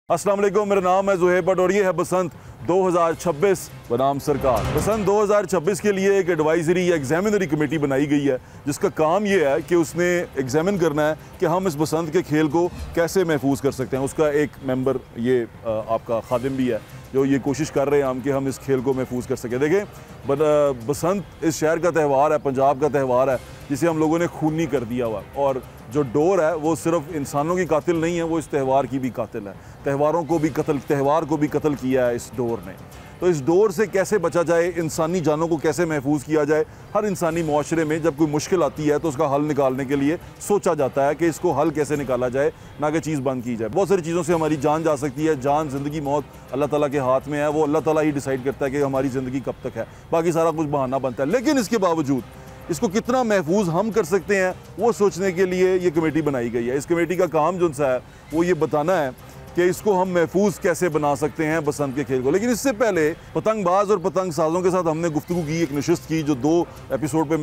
अस्सलाम वालेकुम, मेरा नाम है ज़ुहैब भट्ट और ये है बसंत 2026 बनाम सरकार। बसंत 2026 के लिए एक एडवाइजरी या एग्जामिनरी कमेटी बनाई गई है जिसका काम ये है कि उसने एग्जामिन करना है कि हम इस बसंत के खेल को कैसे महफूज कर सकते हैं। उसका एक मेंबर ये आपका खादिम भी है जो ये कोशिश कर रहे हैं हम कि हम इस खेल को महफूज कर सकें। देखें, बसंत इस शहर का त्यौहार है, पंजाब का त्यौहार है जिसे हम लोगों ने खूनी कर दिया हुआ, और जो डोर है वो सिर्फ इंसानों की कातिल नहीं है, वो इस त्यौहार की भी कातिल है। त्यौहार को भी कत्ल किया है इस डोर ने। तो इस डोर से कैसे बचा जाए, इंसानी जानों को कैसे महफूज किया जाए। हर इंसानी मुआशरे में जब कोई मुश्किल आती है तो उसका हल निकालने के लिए सोचा जाता है कि इसको हल कैसे निकाला जाए, ना कि चीज़ बंद की जाए। बहुत सारी चीज़ों से हमारी जान जा सकती है। जान, ज़िंदगी, मौत अल्लाह ताला के हाथ में है। वो अल्लाह ताला ही डिसाइड करता है कि हमारी ज़िंदगी कब तक है, बाकी सारा कुछ बहाना बनता है। लेकिन इसके बावजूद इसको कितना महफूज हम कर सकते हैं वो सोचने के लिए ये कमेटी बनाई गई है। इस कमेटी का काम जो सा है वो ये बताना है कि इसको हम महफूज कैसे बना सकते हैं बसंत के खेल को। लेकिन इससे पहले पतंगबाज और पतंग साजों के साथ हमने गुफ्तगू की, एक नशिस्त की जो 2 एपिसोड पे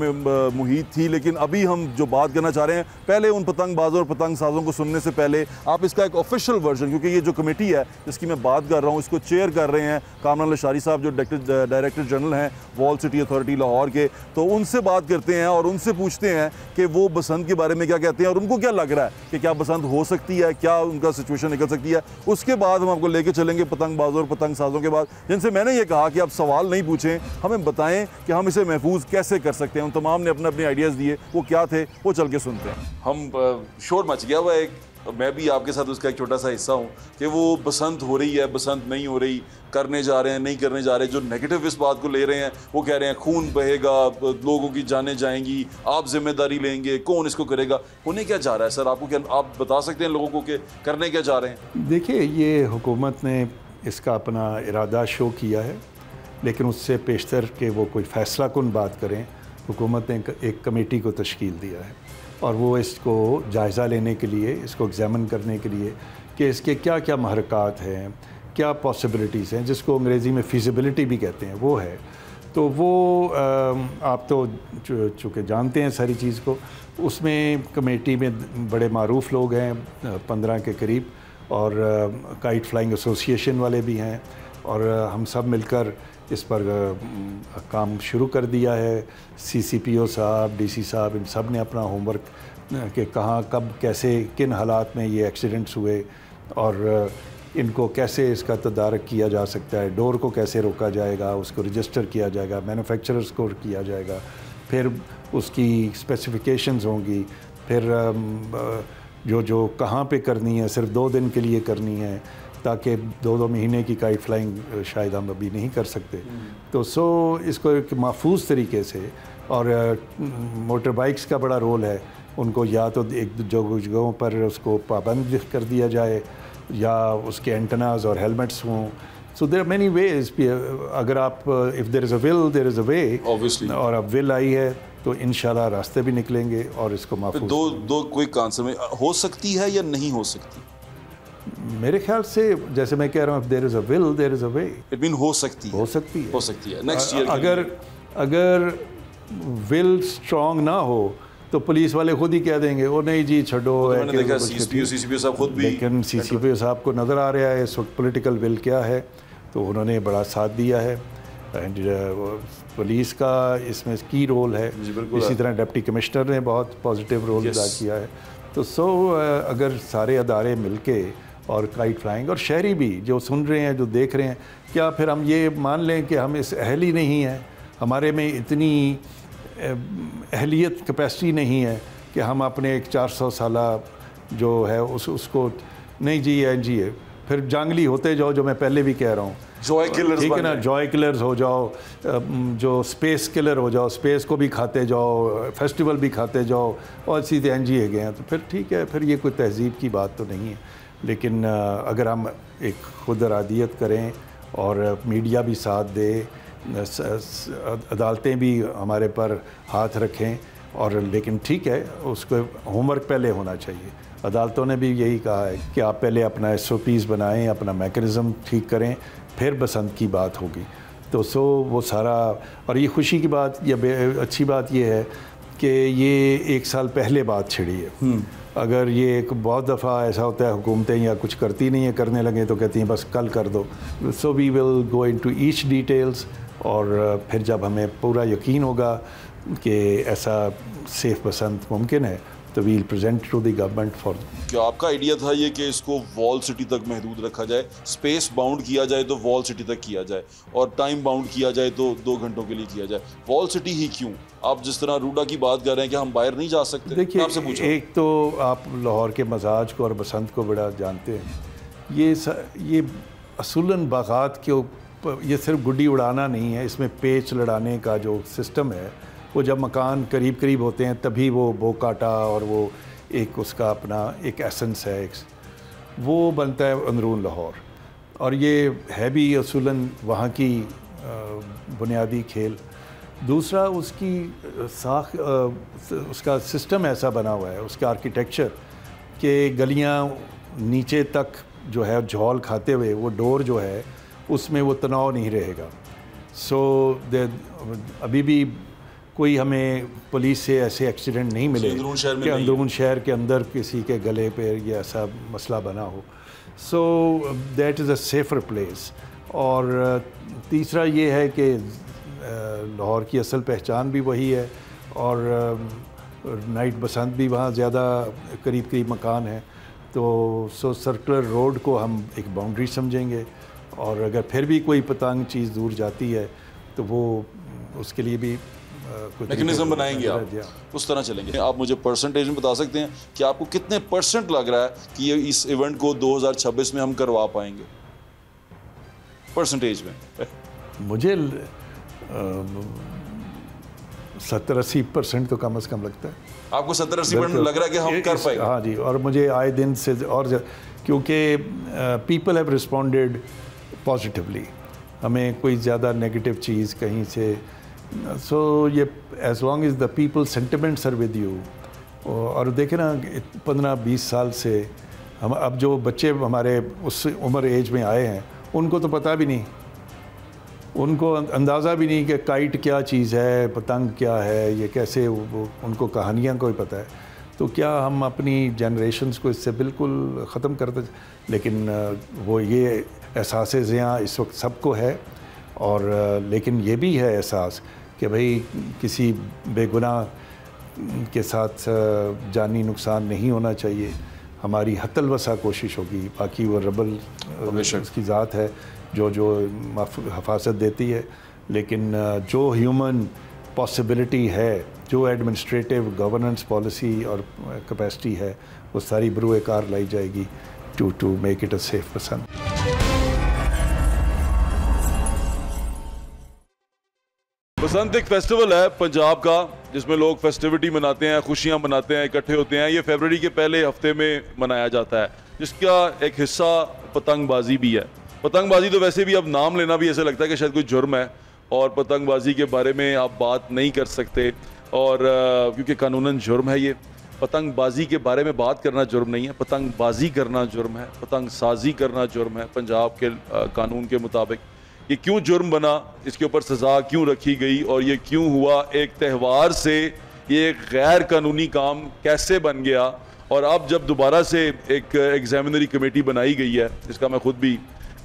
मुहित थी। लेकिन अभी हम जो बात करना चाह रहे हैं, पहले उन पतंगबाजों और पतंग साजों को सुनने से पहले आप इसका एक ऑफिशियल वर्जन, क्योंकि ये जो कमेटी है जिसकी मैं बात कर रहा हूँ, इसको चेयर कर रहे हैं कामरान लशारी साहब जो डायरेक्टर जनरल हैं वॉल सिटी अथॉरिटी लाहौर के। तो उनसे बात करते हैं और उनसे पूछते हैं कि वो बसंत के बारे में क्या कहते हैं और उनको क्या लग रहा है कि क्या बसंत हो सकती है, क्या उनका सिचुएशन निकल सकती है। उसके बाद हम आपको लेके चलेंगे पतंगबाजों और पतंग साजों के बाद, जिनसे मैंने ये कहा कि आप सवाल नहीं पूछें, हमें बताएं कि हम इसे महफूज कैसे कर सकते हैं। उन तमाम ने अपने अपने आइडियाज़ दिए, वो क्या थे वो चल के सुनते हैं। हम शोर मच गया हुआ एक, मैं भी आपके साथ उसका एक छोटा सा हिस्सा हूँ कि वो बसंत हो रही है, बसंत नहीं हो रही, करने जा रहे हैं, नहीं करने जा रहे। जो नेगेटिव इस बात को ले रहे हैं वो कह रहे हैं खून बहेगा, लोगों की जानें जाएंगी, आप जिम्मेदारी लेंगे, कौन इसको करेगा। होने क्या जा रहा है सर, आपको क्या आप बता सकते हैं लोगों को कि करने क्या जा रहे हैं? देखिए, ये हुकूमत ने इसका अपना इरादा शो किया है, लेकिन उससे पेशतर के वो कोई फ़ैसला कुन बात करें। हुकूमत ने एक कमेटी को तश्कील दिया है और वो इसको जायज़ा लेने के लिए, इसको एग्ज़ामिन करने के लिए कि इसके क्या क्या महरक़ात हैं, क्या पॉसिबिलिटीज़ हैं, जिसको अंग्रेज़ी में फ़ीज़िबिलिटी भी कहते हैं, वो है। तो वो आप तो चूँकि जानते हैं सारी चीज़ को, उसमें कमेटी में बड़े मारूफ़ लोग हैं 15 के करीब, और काइट फ्लाइंग एसोसिएशन वाले भी हैं, और हम सब मिलकर इस पर काम शुरू कर दिया है। CCPO साहब, DC साहब, इन सब ने अपना होमवर्क कि कहाँ, कब, कैसे, किन हालात में ये एक्सीडेंट्स हुए और इनको कैसे इसका तदारक किया जा सकता है, डोर को कैसे रोका जाएगा, उसको रजिस्टर किया जाएगा, मैन्युफैक्चरर्स को किया जाएगा, फिर उसकी स्पेसिफिकेशंस होंगी, फिर जो कहाँ पे करनी है, सिर्फ 2 दिन के लिए करनी है, ताकि 2 महीने की काइट फ्लाइंग शायद हम अभी नहीं कर सकते। तो इसको एक महफूज तरीके से, और मोटर बाइक्स का बड़ा रोल है, उनको या तो एक जगहों पर उसको पाबंद कर दिया जाए या उसके एंटेनाज और हेलमेट्स हों। So there are many ways. अगर आप if there is a will there is a way, और अब विल आई है तो इंशाल्लाह रास्ते भी निकलेंगे और इसको महफूज। दो क्विक आंसर में, हो सकती है या नहीं हो सकती? मेरे ख्याल से, जैसे मैं कह रहा हूँ, there is a will there is a way. It mean हो सकती है, हो सकती है, हो सकती है नेक्स्ट ईयर। अगर विल स्ट्रॉन्ग ना हो तो पुलिस वाले खुद ही कह देंगे वो नहीं जी छोड़ो। मैंने देखा CCPO साहब खुद भी, लेकिन CCPO साहब को नज़र आ रहा है इस वक्त पॉलिटिकल विल क्या है, तो उन्होंने बड़ा साथ दिया है। एंड पुलिस का इसमें की रोल है, इसी तरह डिप्टी कमिश्नर ने बहुत पॉजिटिव रोल अदा किया है। तो अगर सारे अदारे मिलके और काइट फ्लाइंग, और शहरी भी जो सुन रहे हैं, जो देख रहे हैं, क्या फिर हम ये मान लें कि हम इस अहल ही नहीं हैं, हमारे में इतनी अहलियत कैपेसिटी नहीं है कि हम अपने एक 400 साला जो है उसको नहीं जी है जी है, फिर जांगली होते जाओ, जो मैं पहले भी कह रहा हूँ, जॉय किलर्स, ठीक है ना, जॉय किलर्स हो जाओ, जो स्पेस किलर हो जाओ, स्पेस को भी खाते जाओ, फेस्टिवल भी खाते जाओ, और सीधे NGA गए हैं, तो फिर ठीक है, फिर ये कोई तहजीब की बात तो नहीं है। लेकिन अगर हम एक खुद इरादियत करें और मीडिया भी साथ दे, अदालतें भी हमारे पर हाथ रखें, और लेकिन ठीक है, उसको होमवर्क पहले होना चाहिए। अदालतों ने भी यही कहा है कि आप पहले अपना SOPs बनाएं, अपना मैकेनिज़्म ठीक करें, फिर बसंत की बात होगी। तो वो सारा, और ये खुशी की बात या अच्छी बात ये है कि ये 1 साल पहले बात छिड़ी है। अगर ये एक बहुत दफ़ा ऐसा होता है हुकूमतें या कुछ करती नहीं है, करने लगे तो कहती हैं बस कल कर दो। So we will go into each details, और फिर जब हमें पूरा यकीन होगा कि ऐसा सेफ बसंत मुमकिन है तो we'll present to the government for. क्या आपका आइडिया था ये कि इसको वॉल सिटी तक महदूद रखा जाए, स्पेस बाउंड किया जाए तो वॉल सिटी तक किया जाए, और टाइम बाउंड किया जाए तो 2 घंटों के लिए किया जाए? वॉल सिटी ही क्यों? आप जिस तरह रूडा की बात कर रहे हैं कि हम बाहर नहीं जा सकते। देखिए, आपसे पूछा। एक तो आप लाहौर के मजाज को और बसंत को बड़ा जानते हैं। ये असूलन बागात के ऊपर ये सिर्फ गुड्डी उड़ाना नहीं है, इसमें पेच लड़ाने का जो सिस्टम है वो जब मकान करीब करीब होते हैं तभी वो बो काटा और वो एक उसका अपना एक एसेंस है, वो बनता है अंदरून लाहौर। और ये है भी असूलन वहाँ की बुनियादी खेल। दूसरा उसकी साख उसका सिस्टम ऐसा बना हुआ है, उसका आर्किटेक्चर कि गलियाँ नीचे तक जो है झोल खाते हुए वो डोर जो है उसमें वो तनाव नहीं रहेगा। सो अभी भी कोई हमें पुलिस से ऐसे एक्सीडेंट नहीं मिले कि अंदरून शहर के अंदर किसी के गले पे ये ऐसा मसला बना हो। So that is a safer place. और तीसरा ये है कि लाहौर की असल पहचान भी वही है, और नाइट बसंत भी वहाँ ज़्यादा करीब करीब मकान है, तो सर्कुलर रोड को हम एक बाउंड्री समझेंगे। और अगर फिर भी कोई पतंग चीज़ दूर जाती है तो वो उसके लिए भी मैकेनिज्म बनाएंगे, आप उस तरह चलेंगे। आप मुझे परसेंटेज में बता सकते हैं कि आपको कितने % लग रहा है कि ये इस इवेंट को 2026 में हम करवा पाएंगे परसेंटेज में? मुझे 70-80% तो कम से कम लगता है। आपको 70-80% लग रहा है कि हम कर पाएंगे? हाँ जी, और मुझे आए दिन से और क्योंकि पीपल हैव रिस्पॉन्डेड पॉजिटिवली, हमें कोई ज़्यादा नेगेटिव चीज़ कहीं से। सो ये as long as the people sentiments are with you. और देखें ना 15-20 साल से हम अब जो बच्चे हमारे उस उम्र एज में आए हैं उनको तो पता भी नहीं, उनको अंदाज़ा भी नहीं कि काइट क्या चीज़ है, पतंग क्या है, ये कैसे उनको कहानियाँ को ही पता है। तो क्या हम अपनी जनरेशन्स को इससे बिल्कुल ख़त्म करते? लेकिन वो ये एहसास ज़ियाँ इस वक्त सबको है, और लेकिन ये भी है एहसास कि भाई किसी बेगुनाह के साथ जानी नुकसान नहीं होना चाहिए। हमारी हतल वसा कोशिश होगी, बाकी वो रबल उसकी ज़ात है जो हफाजत देती है, लेकिन जो ह्यूमन पॉसिबिलिटी है, जो एडमिनिस्ट्रेटिव गवर्नेंस पॉलिसी और कैपेसिटी है, वो सारी बरूए कार लाई जाएगी to make it a safe Basant. Basant एक फेस्टिवल है पंजाब का जिसमें लोग फेस्टिविटी मनाते हैं, खुशियां मनाते हैं, इकट्ठे होते हैं। ये फरवरी के पहले हफ्ते में मनाया जाता है, जिसका एक हिस्सा पतंगबाजी भी है। पतंगबाजी तो वैसे भी अब नाम लेना भी ऐसे लगता है कि शायद कोई जुर्म है, और पतंगबाजी के बारे में आप बात नहीं कर सकते, और क्योंकि कानूनन जुर्म है। ये पतंगबाजी के बारे में बात करना जुर्म नहीं है, पतंगबाजी करना जुर्म है, पतंग साजी करना जुर्म है पंजाब के कानून के मुताबिक। ये क्यों जुर्म बना, इसके ऊपर सज़ा क्यों रखी गई, और ये क्यों हुआ एक त्यौहार से ये एक गैर कानूनी काम कैसे बन गया। और अब जब दोबारा से एक एग्जामिनरी कमेटी बनाई गई है, जिसका मैं ख़ुद भी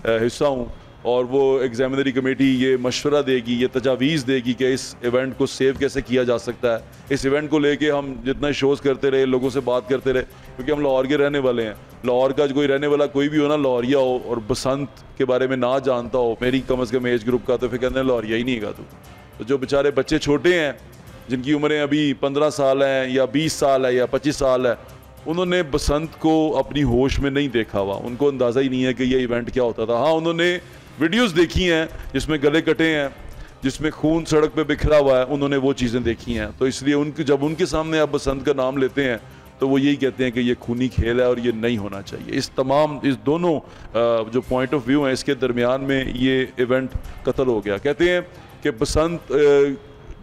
हिस्सा हूँ, और वो एग्जामिनरी कमेटी ये मशवरा देगी, ये तजावीज़ देगी कि इस इवेंट को सेव कैसे किया जा सकता है। इस इवेंट को लेके हम जितना शोज़ करते रहे, लोगों से बात करते रहे, क्योंकि हम लाहौर के रहने वाले हैं। लाहौर का कोई रहने वाला कोई भी हो ना, लाहौरिया हो, और बसंत के बारे में ना जानता हो, मेरी कम अज़ कम एज ग्रुप का, तो फिर कहते हैं लाहौरिया ही नहीं का तो जो बेचारे बच्चे छोटे हैं, जिनकी उम्रें अभी 15 साल हैं या 20 साल है या 25 साल है, उन्होंने बसंत को अपनी होश में नहीं देखा हुआ, उनको अंदाज़ा ही नहीं है कि ये इवेंट क्या होता था। हाँ, उन्होंने वीडियोस देखी हैं जिसमें गले कटे हैं, जिसमें खून सड़क पे बिखरा हुआ है, उन्होंने वो चीज़ें देखी हैं। तो इसलिए उनकी जब उनके सामने आप बसंत का नाम लेते हैं तो वो यही कहते हैं कि ये खूनी खेल है और ये नहीं होना चाहिए। इस दोनों जो पॉइंट ऑफ व्यू हैं, इसके दरमियान में ये इवेंट कत्ल हो गया। कहते हैं कि बसंत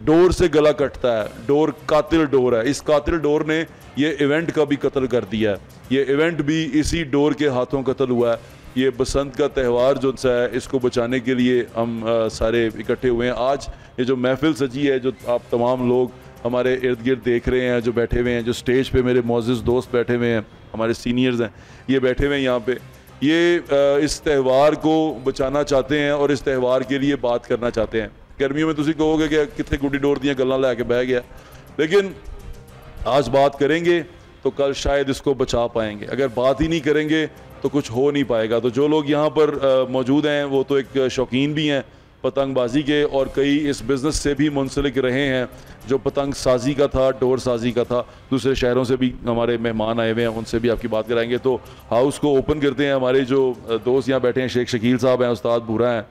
डोर से गला कटता है, डोर कातिल डोर है। इस कातिल डोर ने ये इवेंट का भी कत्ल कर दिया है। ये इवेंट भी इसी डोर के हाथों कत्ल हुआ है। ये बसंत का त्यौहार जो है, इसको बचाने के लिए हम सारे इकट्ठे हुए हैं। आज ये जो महफिल सजी है, जो आप तमाम लोग हमारे इर्द गिर्द देख रहे हैं, जो बैठे हुए हैं, जो स्टेज पे मेरे मोअज़्ज़िज़ दोस्त बैठे हुए हैं, हमारे सीनियर्स हैं, ये बैठे हुए हैं यहाँ पे, ये इस त्यौहार को बचाना चाहते हैं और इस त्यौहार के लिए बात करना चाहते हैं। गर्मियों में तुम कहोगे कि कितने गुड्डी डोर दियाँ गल्लां लैके बह गया, लेकिन आज बात करेंगे तो कल शायद इसको बचा पाएंगे। अगर बात ही नहीं करेंगे तो कुछ हो नहीं पाएगा। तो जो लोग यहाँ पर मौजूद हैं वो तो एक शौकीन भी हैं पतंगबाजी के, और कई इस बिज़नेस से भी मुंसलिक रहे हैं, जो पतंग साजी का था, डोर साजी का था। दूसरे शहरों से भी हमारे मेहमान आए हुए हैं, उनसे भी आपकी बात कराएंगे। तो हाउस को ओपन करते हैं। हमारे जो दोस्त यहाँ बैठे हैं, शेख शकील साहब हैं, उस्ताद भूरा हैं,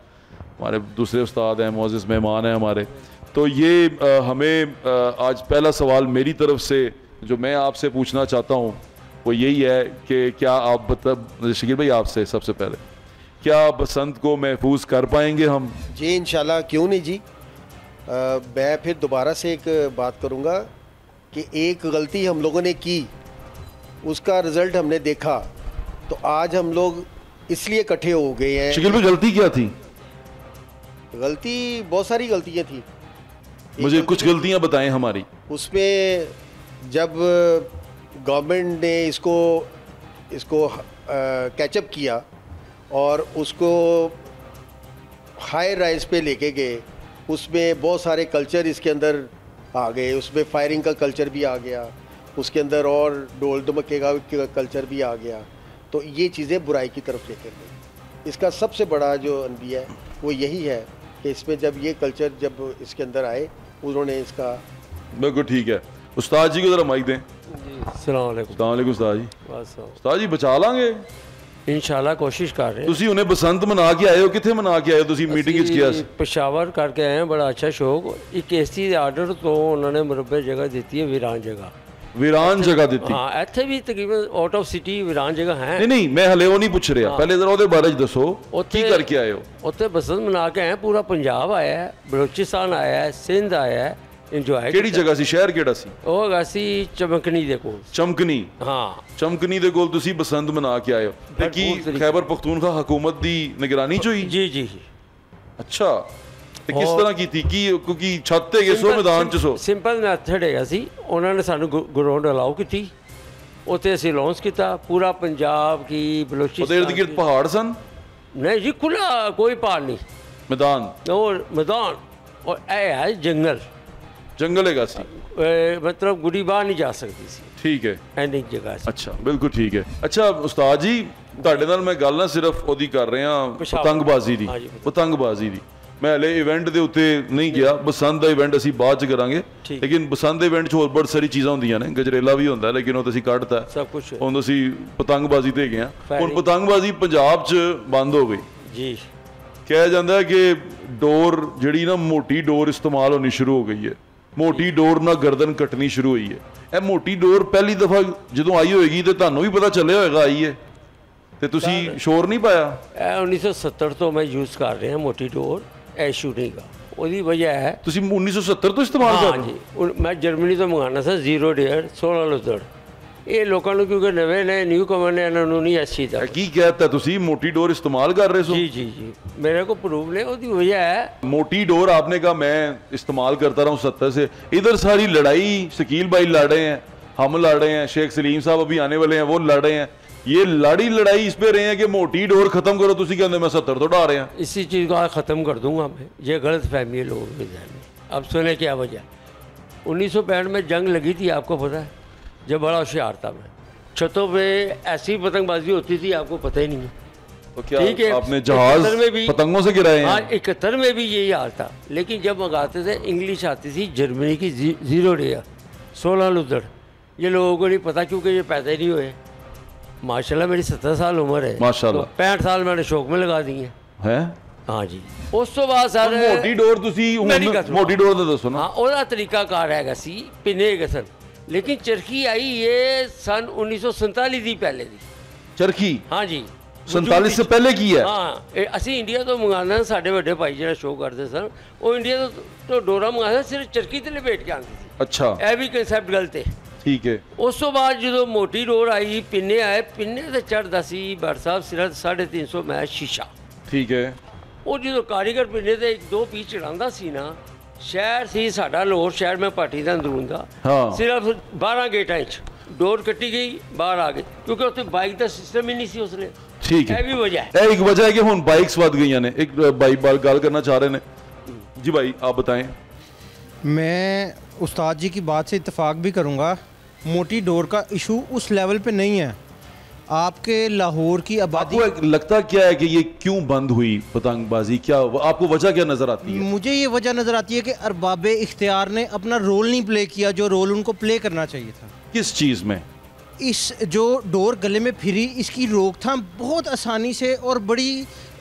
हमारे दूसरे उस्ताद हैं, मोअज़्ज़िज़ मेहमान हैं हमारे। तो ये हमें आज पहला सवाल मेरी तरफ से जो मैं आपसे पूछना चाहता हूँ वो यही है कि क्या आप मतलब शकील भाई आपसे सबसे पहले, क्या बसंत को महफूज कर पाएंगे हम? जी इंशाल्लाह, क्यों नहीं जी। मैं फिर दोबारा से एक बात करूँगा कि एक गलती हम लोगों ने की, उसका रिज़ल्ट हमने देखा, तो आज हम लोग इसलिए इकट्ठे हो गए हैं। शकील भाई गलती क्या थी? गलती बहुत सारी गलतियाँ थी। मुझे कुछ गलतियाँ बताएं हमारी। उसमें जब गवर्नमेंट ने इसको कैचअप किया और उसको हाई राइज पे लेके गए, उसमें बहुत सारे कल्चर इसके अंदर आ गए। उसमें फायरिंग का कल्चर भी आ गया, उसके अंदर और ढोल धमके का कल्चर भी आ गया। तो ये चीज़ें बुराई की तरफ लेकर गई। इसका सबसे बड़ा जो अनबिया है वो यही है कि इसमें जब ये कल्चर जब इसके अंदर आए, उन्होंने इसका बिल्कुल ठीक है। उस्ताद जी को जरा माइक दें। अस्सलाम वालेकुम। अस्सलाम वालेकुम उस्ताद जी। बस उस्ताद जी बचा लांगे इंशाल्लाह, कोशिश कर रहे हैं। ਤੁਸੀਂ ਉਹਨੇ ਬਸੰਤ ਮਨਾ ਕੇ ਆਏ ਹੋ, ਕਿੱਥੇ ਮਨਾ ਕੇ ਆਏ ਹੋ ਤੁਸੀਂ? ਮੀਟਿੰਗ ਵਿੱਚ ਕਿਹਾ ਸੀ पेशावर करके आए हैं, बड़ा अच्छा शौक। एक एसी ਦੇ ਆਰਡਰ ਤੋਂ ਉਹਨਾਂ ਨੇ ਮੁਰੱਬੇ ਜਗ੍ਹਾ ਦਿੱਤੀ ਹੈ, ਵੀਰਾਨ ਜਗ੍ਹਾ। ਵੀਰਾਨ ਜਗ੍ਹਾ ਦਿੱਤੀ? ਹਾਂ, ਇੱਥੇ ਵੀ ਤਕਰੀਬਨ ਆਊਟ ਆਫ ਸਿਟੀ ਵੀਰਾਨ ਜਗ੍ਹਾ ਹੈ। ਨਹੀਂ ਨਹੀਂ, ਮੈਂ ਹਲੇ ਉਹ ਨਹੀਂ ਪੁੱਛ ਰਿਹਾ, ਪਹਿਲੇ ਜ਼ਰਾ ਉਹਦੇ ਬਾਰੇ ਚ ਦੱਸੋ ਕੀ ਕਰਕੇ ਆਏ ਹੋ? ਉੱਥੇ ਬਸੰਤ ਮਨਾ ਕੇ ਆਏ, ਪੂਰਾ ਪੰਜਾਬ ਆਇਆ ਹੈ, ਬਲੋਚਿਸਤਾਨ ਆਇਆ ਹੈ, ਸਿੰਧ ਆਇਆ ਹੈ, ਇੰਜੋਏ। ਕਿਹੜੀ ਜਗ੍ਹਾ ਸੀ, ਸ਼ਹਿਰ ਕਿਹੜਾ ਸੀ? ਉਹ ਹੈਗਾ ਸੀ ਚਮਕਨੀ ਦੇ ਕੋਲ। ਚਮਕਨੀ? ਹਾਂ, ਚਮਕਨੀ ਦੇ ਕੋਲ ਤੁਸੀਂ ਬਸੰਤ ਮਨਾ ਕੇ ਆਏ ਹੋ। ਤੇ ਕੀ ਖੈਬਰ ਪਖਤੂਨਖਵਾ ਹਕੂਮਤ ਦੀ ਨਿਗਰਾਨੀ ਚ ਹੋਈ? ਜੀ ਜੀ। ਅੱਛਾ, ਤੇ ਕਿਸ ਤਰ੍ਹਾਂ ਕੀਤੀ? ਕੀ ਕਿਉਂਕਿ ਛੱਤ ਤੇ ਗਏ ਸੋ, ਮੈਦਾਨ ਚ ਸੋ? ਸਿੰਪਲ ਮੈਥਡ ਹੈਗਾ ਸੀ। ਉਹਨਾਂ ਨੇ ਸਾਨੂੰ ਗਰਾਊਂਡ ਅਲਾਉ ਕੀਤੀ, ਉੱਥੇ ਅਸੀਂ ਲੌਂਚ ਕੀਤਾ। ਪੂਰਾ ਪੰਜਾਬ ਕੀ ਬਲੋਚਿਸਤਾਨ ਉਹਦੇ ਇਰਦ ਗਿਰਦ ਪਹਾੜ ਸਨ? ਨਹੀਂ ਜੀ, ਖੁੱਲਾ ਕੋਈ ਪਹਾੜ ਨਹੀਂ, ਮੈਦਾਨ? और मैदान, और ਇਹ ਹੈ ਜੰਗਲ। ਜੰਗਲ ਹੈਗਾ ਸੀ? मतलब ਗੁੱਡੀ ਬਾਹਰ ਨਹੀਂ ਜਾ ਸਕਦੀ ਸੀ। ਠੀਕ ਹੈ, ਐਂਡਿੰਗ ਜਗ੍ਹਾ ਸੀ। ਅੱਛਾ, ਬਿਲਕੁਲ ਠੀਕ ਹੈ। ਅੱਛਾ ਉਸਤਾਦ ਜੀ, ਤੁਹਾਡੇ ਨਾਲ ਮੈਂ ਗੱਲ ਨਾ ਸਿਰਫ ਉਹਦੀ ਕਰ ਰਿਹਾ, ਪਤੰਗਬਾਜ਼ੀ ਦੀ। ਪਤੰਗਬਾਜ਼ੀ ਦੀ ਮੈਂ ਹਲੇ ਇਵੈਂਟ ਦੇ ਉੱਤੇ ਨਹੀਂ ਗਿਆ। ਬਸੰਤ ਦਾ ਇਵੈਂਟ ਅਸੀਂ ਬਾਅਦ ਚ ਕਰਾਂਗੇ, ਲੇਕਿਨ ਬਸੰਤ ਦੇ ਇਵੈਂਟ ਚ ਹੋਰ ਬਹੁਤ ਸਾਰੀ ਚੀਜ਼ਾਂ ਹੁੰਦੀਆਂ ਨੇ। ਗਜਰੇਲਾ ਵੀ ਹੁੰਦਾ, ਲੇਕਿਨ ਉਹ ਤੁਸੀਂ ਕੱਢਤਾ ਸਭ ਕੁਝ। ਹੁਣ ਅਸੀਂ ਪਤੰਗਬਾਜ਼ੀ ਤੇ ਗਏ ਹਾਂ। ਹੁਣ ਪਤੰਗਬਾਜ਼ੀ ਪੰਜਾਬ ਚ ਬੰਦ ਹੋ ਗਈ ਜੀ। ਕਿਹਾ ਜਾਂਦਾ ਹੈ ਕਿ ਡੋਰ ਜਿਹੜੀ ਨਾ ਮੋਟੀ ਡੋਰ ਇਸਤੇਮਾਲ ਹੋਣੀ ਸ਼ੁਰੂ ਹੋ ਗਈ ਹੈ। ਮੋਟੀ ਡੋਰ ਨਾਲ ਗਰਦਨ ਕੱਟਣੀ ਸ਼ੁਰੂ ਹੋਈ ਹੈ। ਇਹ ਮੋਟੀ ਡੋਰ ਪਹਿਲੀ ਦਫਾ ਜਦੋਂ ਆਈ ਹੋਏਗੀ ਤੇ ਤੁਹਾਨੂੰ ਵੀ ਪਤਾ ਚੱਲਿਆ ਹੋਏਗਾ ਆਈ ਹੈ, ਤੇ ਤੁਸੀਂ ਸ਼ੋਰ ਨਹੀਂ ਪਾਇਆ? ਇਹ 1970 ਤੋਂ ਮੈਂ ਯੂਜ਼ ਕਰ ਰਿਹਾ ਮੋਟੀ ਡੋਰ। ਇਹ ਸ਼ੂਟਿੰਗ ਦਾ ਉਹਦੀ ਵਜ੍ਹਾ ਹੈ। ਤੁਸੀਂ 1970 ਤੋਂ ਇਸਤੇਮਾਲ ਕਰ ਰਹੇ ਹੋ? ਜੀ, ਮੈਂ ਜਰਮਨੀ ਤੋਂ ਮੰਗਾਉਣਾ ਸੀ, 0 ਡੇਅਰ 16 ਲੁੱਦੜ। ਇਹ ਲੋਕਾਂ ਨੂੰ ਕਿਉਂਕਿ ਨਵੇਂ ਨੇ, ਨਿਊ ਕਮਰ ਨੇ, ਇਹਨਾਂ ਨੂੰ ਨਹੀਂ ਇਸ ਚੀਜ਼ ਦਾ। ਕੀ ਕਹਿਤਾ ਤੁਸੀਂ ਮੋਟੀ ਡੋਰ ਇਸਤੇਮਾਲ ਕਰ ਰਹੇ ਹੋ? जी जी जी, मेरे को प्रूफ ने। ਉਹਦੀ वजह है मोटी डोर। आपने कहा मैं इस्तेमाल करता रहा हूँ 70 से। इधर सारी लड़ाई शकील भाई लड़ रहे हैं, हम लड़ रहे हैं, शेख सलीम साहब अभी आने वाले हैं, वो लड़ रहे हैं। ये लड़ाई इस पे रहे हैं कि मोटी डोर खत्म करो। तुसी कहते मैं 70 तो डा रहे हैं। इसी चीज़ को आज ख़त्म कर दूंगा मैं। ये गलत फहमी है लोगों के ध्यान में। अब सुने क्या वजह। 1965 में जंग लगी थी, आपको पता है, जब बड़ा होशियार था मैं। छतों पे ऐसी पतंगबाजी होती थी, आपको पता ही नहीं है। तो क्या आपने जहाज पतंगों से गिराए हैं? हाँ, 71 में भी यही हाल था। लेकिन जब मंगाते थे, इंग्लिश आती थी जर्मनी की 0 डेयर 16 लुदड़। ये लोगों को नहीं पता क्योंकि ये पैदा ही नहीं हुए। माशाल्लाह मेरी 70 साल उम्र है, माशाल्लाह। तो 65 साल मैंने शौक में लगा दिए हैं। हाँ जी। उस तो बाद सर मोटी डोर मोटी डोर का दसो ना। हाँ, ਉਹਦਾ ਤਰੀਕਾਕਾਰ ਹੈਗਾ ਸੀ, ਪਿੰਨੇ ਹੈਗੇ ਸਨ। लेकिन चरखी आई ये सन 1947 ਦੀ ਪਹਿਲੇ ਦੀ। चरखी? हाँ जी, 47 से पहले की है। हाँ, ਅਸੀਂ ਇੰਡੀਆ ਤੋਂ ਮੰਗਾਉਂਦੇ। ਸਾਡੇ ਵੱਡੇ ਭਾਈ ਜਿਹੜਾ ਸ਼ੋਅ ਕਰਦੇ ਸਨ, ਉਹ ਇੰਡੀਆ ਤੋਂ ਡੋਰਾ ਮੰਗਾਉਂਦੇ, ਸਿਰਫ ਚਰਖੀ ਤੇ ਲਪੇਟ ਕੇ ਆਉਂਦੀ ਸੀ। ਅੱਛਾ, ਇਹ ਵੀ ਕਨਸੈਪਟ ਗਲਤ ਹੈ। ਠੀਕ ਹੈ। ਉਸ ਤੋਂ ਬਾਅਦ ਜਦੋਂ ਮੋਟੀ ਡੋਰ ਆਈ, ਪਿੰਨੇ ਆਏ, ਪਿੰਨੇ ਤੇ ਚੜਦਾ ਸੀ ਭੱਟ ਸਾਹਿਬ ਸਿਰਫ 350 ਮੈਚ ਸ਼ੀਸ਼ਾ। ਠੀਕ ਹੈ। ਉਹ ਜਦੋਂ ਕਾਰੀਗਰ ਪਿੰਨੇ ਤੇ 1-2 ਪੀਸ ਚੜਾਉਂਦਾ ਸੀ ਨਾ, शहर सी साडा लाहौर शहर में पार्टी का अंदरून का हाँ। सिर्फ 12 गेटा डोर कट्टी गई बाहर आ गई क्योंकि उत्थे बाइक का सिस्टम ही नहीं सी उसले। ठीक है, ਇਹ ਵੀ वजह है। एक वजह है कि हुन बाइक्स वध गई ने। एक भाई बाल गाल करना चाह रहे हैं जी, भाई आप बताएं। मैं उस्ताद जी की बात से इत्तेफाक भी करूंगा, मोटी डोर का इशू उस लेवल पे नहीं है। आपके लाहौर की आबादी, आपको लगता क्या है कि ये क्यों बंद हुई पतंगबाजी? क्या आपको वजह क्या नजर आती है? मुझे ये वजह नज़र आती है कि अरबाबे इख्तियार ने अपना रोल नहीं प्ले किया जो रोल उनको प्ले करना चाहिए था। किस चीज़ में? इस जो डोर गले में फिरी, इसकी रोकथाम बहुत आसानी से और बड़ी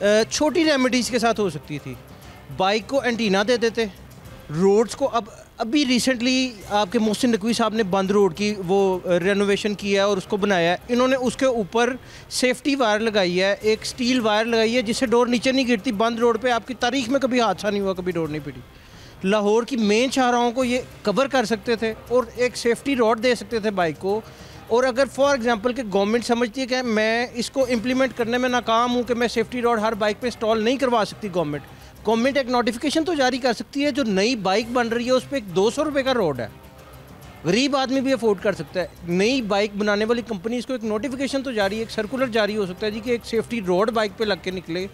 छोटी रेमेडीज़ के साथ हो सकती थी। बाइक को एंटीना दे देते, रोड्स को अभी रिसेंटली आपके मोहसिन नकवी साहब ने बंद रोड की वो रेनोवेशन किया है और उसको बनाया है। इन्होंने उसके ऊपर सेफ्टी वायर लगाई है, एक स्टील वायर लगाई है जिससे डोर नीचे नहीं गिरती। बंद रोड पे आपकी तारीख में कभी हादसा नहीं हुआ, कभी डोर नहीं पिटी। लाहौर की मेन शाहराहों को ये कवर कर सकते थे और एक सेफ्टी रॉड दे सकते थे बाइक को। और अगर फॉर एग्जांपल कि गवर्नमेंट समझती है कि मैं इसको इम्प्लीमेंट करने में नाकाम हूँ कि मैं सेफ्टी रॉड हर बाइक पे इंस्टॉल नहीं करवा सकती, गवर्नमेंट एक नोटिफिकेशन तो जारी कर सकती है। जो नई बाइक बन रही है उस पर एक 200 रुपये का रोड है, गरीब आदमी भी अफोर्ड कर सकता है। नई बाइक बनाने वाली कंपनीज़ को एक नोटिफिकेशन तो जारी, एक सर्कुलर जारी हो सकता है जी कि एक सेफ्टी रोड बाइक पे लग के निकले,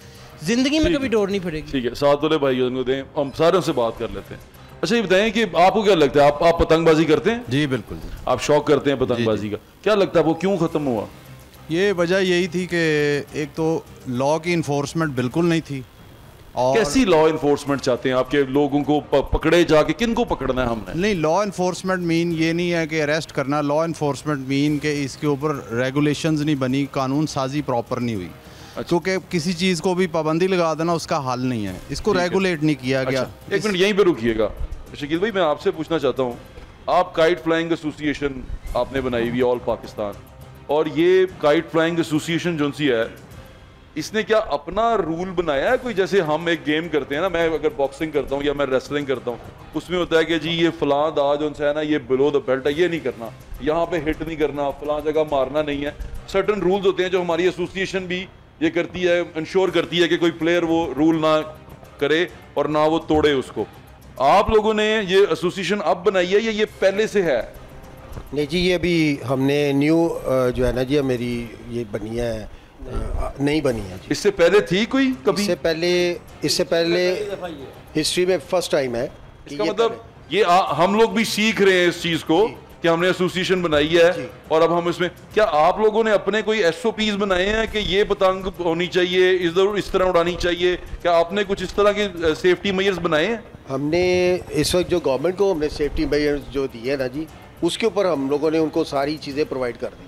ज़िंदगी में कभी डोर नहीं फिरेगी। ठीक है, साथ वाले भाई उनको दें, हम सारे उनसे बात कर लेते हैं। अच्छा ये बताएं कि आपको क्या लगता है, आप पतंगबाजी करते हैं? जी बिल्कुल जी। आप शौक करते हैं पतंगबाजी का? क्या लगता है वो क्यों ख़त्म हुआ? ये वजह यही थी कि एक तो लॉ की इन्फोर्समेंट बिल्कुल नहीं थी। और कैसी लॉ इन्फोर्समेंट चाहते हैं आपके लोगों को? पकड़े जाके किन को पकड़ना है हमने? नहीं, लॉ इन्फोर्समेंट मीन ये नहीं है कि अरेस्ट करना। लॉ इन्फोर्समेंट मीन कि इसके ऊपर रेगुलेशंस नहीं बनी, कानून साजी प्रॉपर नहीं हुई। क्योंकि किसी चीज़ को भी पाबंदी लगा देना उसका हल नहीं है, इसको रेगुलेट नहीं किया गया। एक मिनट यहीं पे रुकिएगा शकील भाई, मैं आपसे पूछना चाहता हूँ, आप काइट फ्लाइंग एसोसिएशन आपने बनाई हुई ऑल पाकिस्तान, और ये काइट फ्लाइंग एसोसिएशन जो सी है इसने क्या अपना रूल बनाया है कोई? जैसे हम एक गेम करते हैं ना, मैं अगर बॉक्सिंग करता हूँ या मैं रेसलिंग करता हूँ, उसमें होता है कि जी ये फलां दा जो है ना, ये बिलो द बेल्ट है, ये नहीं करना, यहाँ पे हिट नहीं करना, फलां जगह मारना नहीं है। सर्टन रूल्स होते हैं जो हमारी एसोसिएशन भी ये करती है, इंश्योर करती है कि कोई प्लेयर वो रूल ना करे और ना वो तोड़े उसको। आप लोगों ने ये एसोसिएशन अब बनाई है या ये पहले से है? नहीं जी, ये अभी हमने न्यू जो है ना जी मेरी ये बनी है, नहीं बनी है जी। इससे पहले थी कोई कभी? इससे पहले हिस्ट्री में फर्स्ट टाइम है। इसका मतलब ये हम लोग भी सीख रहे हैं इस चीज को कि हमने एसोसिएशन बनाई है और अब हम इसमें, क्या आप लोगों ने अपने कोई एसओपीज बनाए हैं कि ये पतंग होनी चाहिए, इस तरह उड़ानी चाहिए? क्या आपने कुछ इस तरह के सेफ्टी मेजर्स बनाए हैं? हमने इस वक्त जो गवर्नमेंट को हमने सेफ्टी मेजर्स जो दिए है ना जी, उसके ऊपर हम लोगों ने उनको सारी चीज़ें प्रोवाइड कर दी हैं।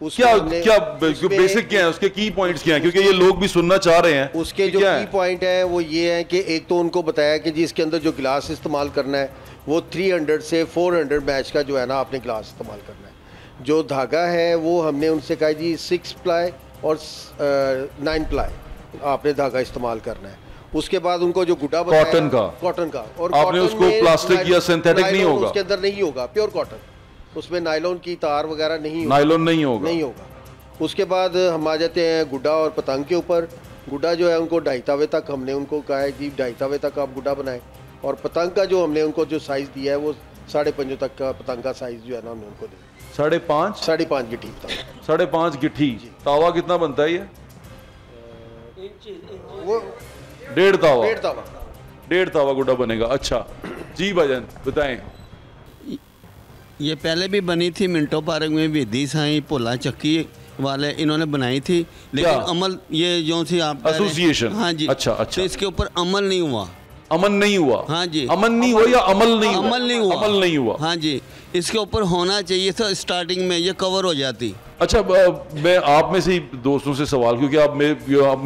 क्या बेसिक क्या है उसके की पॉइंट्स क्या हैं, क्योंकि ये लोग भी सुनना चाह रहे हैं। उसके जो की पॉइंट है वो ये है कि एक तो उनको बताया कि जी इसके अंदर जो गिलास इस्तेमाल करना है वो 300 से 400 मैच का जो है ना आपने गिलास इस्तेमाल करना है। जो धागा है वो हमने उनसे कहा जी 6 प्लाई और 9 प्लाई आपने धागा इस्तेमाल करना है। उसके बाद उनको जो गुड्डा बताया कॉटन का और आपने उसको प्लास्टिक या सिंथेटिक नहीं होगा, उसके अंदर नहीं होगा, प्योर कॉटन, उसमें नायलॉन की तार वगैरह नहीं होगा। उसके बाद हम आ जाते हैं गुड्डा और पतंग के ऊपर। गुड्डा जो है उनको 2.5 तावे तक हमने उनको कहा है जी 2.5 तावे तक आप गुड्डा बनाएं, और पतंग का जो हमने उनको जो साइज़ दिया है वो 5.5 तक का पतंग का साइज़ जो है ना हमने उनको दिया। 5.5 गिट्टी तक। 5.5 गिट्ठी। तावा कितना बनता है ये? वो 1.5 तावा गुड्डा बनेगा। अच्छा जी भाईजान बताएं। ये पहले भी बनी थी मिंटो पार्क में, विधि साईं भोला चक्की वाले इन्होंने बनाई थी, लेकिन अमल ये जो थी आप एसोसिएशन, हाँ जी, अच्छा तो इसके ऊपर अमल नहीं हुआ। अमन नहीं हुआ? हाँ जी, अमन नहीं हुआ या अमल नहीं हुआ? अमल नहीं हुआ। हाँ जी, इसके ऊपर होना चाहिए था, स्टार्टिंग में ये कवर हो जाती। अच्छा मैं आप में से दोस्तों से सवाल, क्योंकि आप